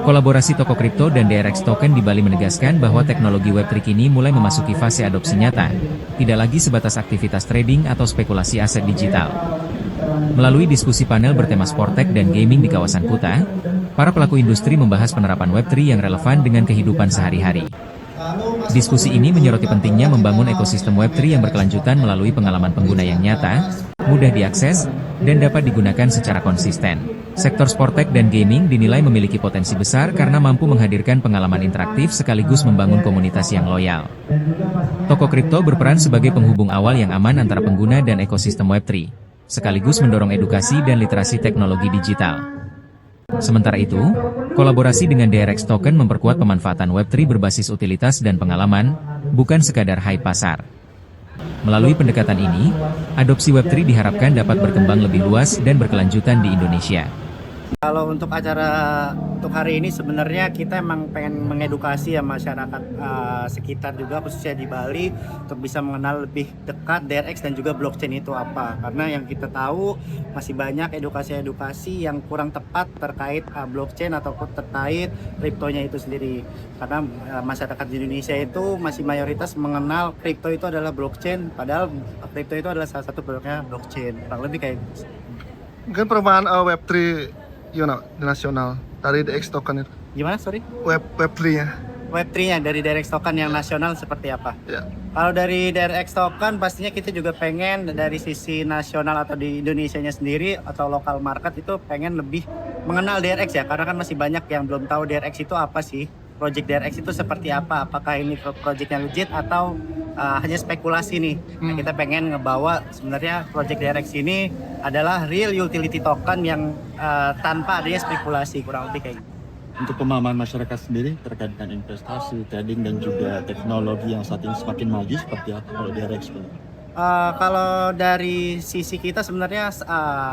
Kolaborasi toko kripto dan DRX Token di Bali menegaskan bahwa teknologi Web3 kini mulai memasuki fase adopsi nyata, tidak lagi sebatas aktivitas trading atau spekulasi aset digital. Melalui diskusi panel bertema Sportech dan Gaming di kawasan Kuta, para pelaku industri membahas penerapan Web3 yang relevan dengan kehidupan sehari-hari. Diskusi ini menyoroti pentingnya membangun ekosistem Web3 yang berkelanjutan melalui pengalaman pengguna yang nyata, mudah diakses, dan dapat digunakan secara konsisten. Sektor Sportech dan Gaming dinilai memiliki potensi besar karena mampu menghadirkan pengalaman interaktif sekaligus membangun komunitas yang loyal. Toko kripto berperan sebagai penghubung awal yang aman antara pengguna dan ekosistem Web3, sekaligus mendorong edukasi dan literasi teknologi digital. Sementara itu, kolaborasi dengan DRX Token memperkuat pemanfaatan Web3 berbasis utilitas dan pengalaman, bukan sekadar hype pasar. Melalui pendekatan ini, adopsi Web3 diharapkan dapat berkembang lebih luas dan berkelanjutan di Indonesia. Kalau untuk acara untuk hari ini sebenarnya kita emang pengen mengedukasi ya masyarakat sekitar juga khususnya di Bali untuk bisa mengenal lebih dekat DRX dan juga blockchain itu apa. Karena yang kita tahu masih banyak edukasi-edukasi yang kurang tepat terkait blockchain ataupun terkait kriptonya itu sendiri. Karena masyarakat di Indonesia itu masih mayoritas mengenal kripto itu adalah blockchain, padahal kripto itu adalah salah satu produknya blockchain. Kurang lebih kayak Mungkin perubahan Web3 di nasional dari DRX Token itu. gimana, sorry? Web3 ya. Web3-nya dari DRX Token yang nasional seperti apa? Ya. Kalau dari DRX Token pastinya kita juga pengen dari sisi nasional atau di Indonesianya sendiri atau lokal market itu pengen lebih mengenal DRX ya, karena kan masih banyak yang belum tahu DRX itu apa sih, project DRX itu seperti apa, apakah ini projectnya legit atau hanya spekulasi nih. Nah, kita pengen ngebawa sebenarnya project DRX ini adalah real utility token yang tanpa adanya spekulasi, kurang lebih kayak gitu. Untuk pemahaman masyarakat sendiri terkait dengan investasi, trading, dan juga teknologi yang saat ini semakin maju seperti apa kalau di RX? Kalau dari sisi kita sebenarnya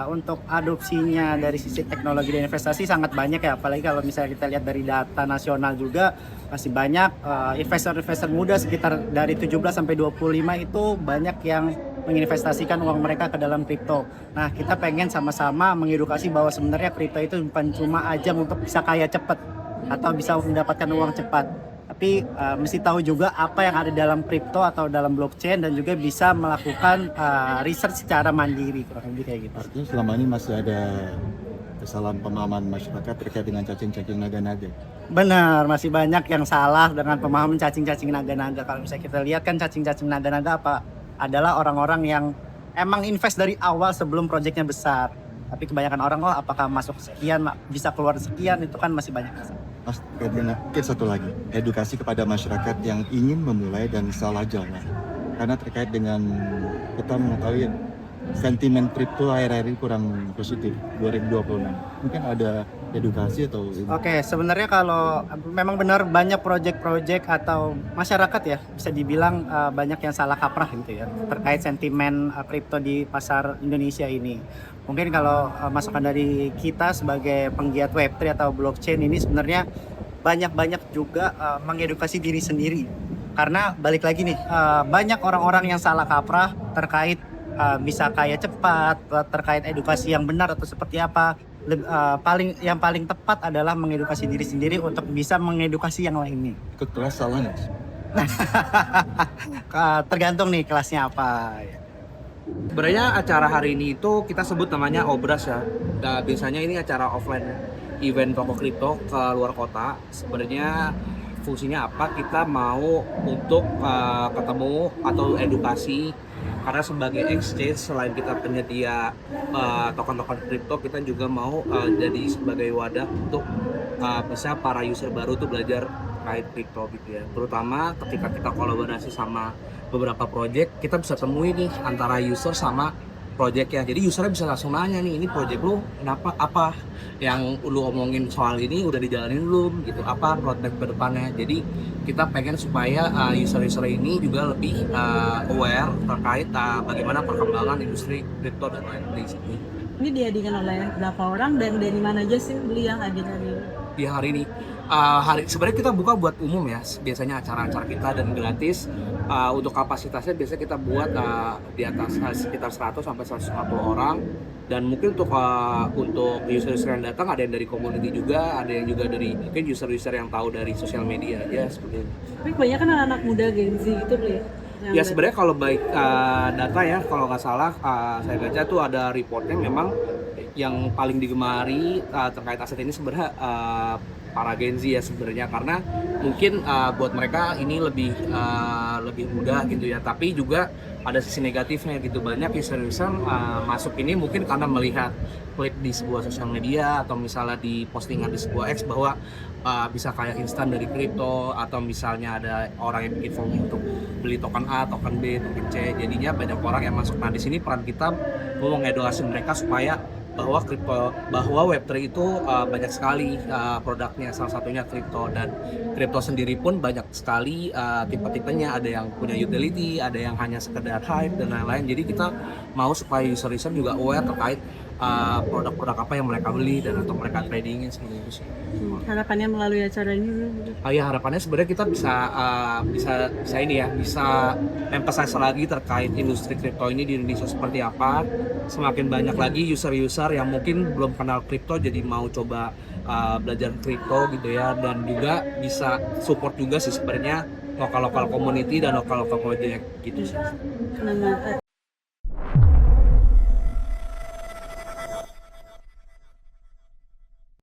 untuk adopsinya dari sisi teknologi dan investasi sangat banyak ya, apalagi kalau misalnya kita lihat dari data nasional juga masih banyak investor-investor muda sekitar dari 17 sampai 25 itu banyak yang menginvestasikan uang mereka ke dalam kripto. Nah, kita pengen sama-sama mengedukasi bahwa sebenarnya kripto itu bukan cuma ajang untuk bisa kaya cepat atau bisa mendapatkan uang cepat. Tapi mesti tahu juga apa yang ada dalam kripto atau dalam blockchain dan juga bisa melakukan research secara mandiri, kurang lebih kayak gitu. Artinya selama ini masih ada kesalahan pemahaman masyarakat terkait dengan cacing-cacing naga-naga. Benar, masih banyak yang salah dengan pemahaman cacing-cacing naga-naga. Kalau misalnya kita lihat kan cacing-cacing naga-naga apa adalah orang-orang yang emang invest dari awal sebelum proyeknya besar. Tapi kebanyakan orang apakah masuk sekian bisa keluar sekian, itu kan masih banyak masalah. Mas, mungkin satu lagi, edukasi kepada masyarakat yang ingin memulai dan salah jalan. Karena terkait dengan kita mengetahui sentimen kripto akhir-akhir ini kurang positif 2026. Mungkin ada edukasi atau Oke, sebenarnya kalau memang benar banyak proyek-proyek atau masyarakat ya bisa dibilang banyak yang salah kaprah gitu ya terkait sentimen kripto di pasar Indonesia ini. Mungkin kalau masukan dari kita sebagai penggiat Web3 atau blockchain ini sebenarnya banyak-banyak juga mengedukasi diri sendiri. Karena balik lagi nih, banyak orang-orang yang salah kaprah terkait bisa kaya cepat, terkait edukasi yang benar atau seperti apa. Yang paling tepat adalah mengedukasi diri sendiri untuk bisa mengedukasi yang lainnya. ikut kelas salah nggak? Tergantung nih kelasnya apa. Sebenarnya acara hari ini itu kita sebut namanya Obras ya. Nah, biasanya ini acara offline, event toko kripto ke luar kota. Sebenarnya fungsinya apa? Kita mau untuk ketemu atau edukasi, karena sebagai exchange selain kita penyedia token-token kripto, kita juga mau jadi sebagai wadah untuk bisa para user baru tuh belajar terkait kripto gitu ya. Terutama ketika kita kolaborasi sama beberapa project, kita bisa temui nih antara user sama project ya. Jadi usernya bisa langsung nanya nih, ini project lu kenapa, apa yang lu omongin soal ini udah dijalanin belum gitu, apa roadmap ke depannya. Jadi kita pengen supaya user-user ini juga lebih aware terkait bagaimana perkembangan industri kripto dan lain-lain. Ini dihadirkan oleh berapa orang dan dari mana aja sih beli yang hadir hari ini? Di hari ini sebenarnya kita buka buat umum ya, biasanya acara-acara kita dan gratis. Untuk kapasitasnya biasanya kita buat di atas sekitar 100 sampai 150 orang. Dan mungkin untuk user-user yang datang ada yang dari community juga, ada yang juga dari mungkin user-user yang tahu dari sosial media ya seperti itu. Tapi kebanyakan anak muda Gen Z gitu beli. Ya sebenarnya kalau baik data ya, kalau nggak salah saya baca tuh ada reportnya memang yang paling digemari terkait aset ini sebenarnya para Gen Z ya sebenarnya, karena mungkin buat mereka ini lebih mudah gitu ya, tapi juga ada sisi negatifnya gitu. Banyak user-user masuk ini mungkin karena melihat klip di sebuah sosial media atau misalnya di postingan di sebuah X bahwa bisa kayak instan dari kripto, atau misalnya ada orang yang bikin form untuk beli token A, token B, token C, jadinya banyak orang yang masuk. Nah di sini peran kita mau mengedukasi mereka supaya bahwa Web3 itu banyak sekali produknya, salah satunya kripto, dan kripto sendiri pun banyak sekali tipe-tipenya, ada yang punya utility, ada yang hanya sekedar hype dan lain-lain. Jadi kita mau supaya user-user juga aware terkait produk-produk apa yang mereka beli dan atau mereka tradingin seperti itu sih. Harapannya melalui acara ini Ya harapannya sebenarnya kita bisa ini ya, bisa emphasize lagi terkait industri kripto ini di Indonesia seperti apa. Semakin banyak lagi user-user yang mungkin belum kenal kripto jadi mau coba belajar kripto gitu ya, dan juga bisa support juga sih sebenarnya lokal community dan lokal project gitu sih.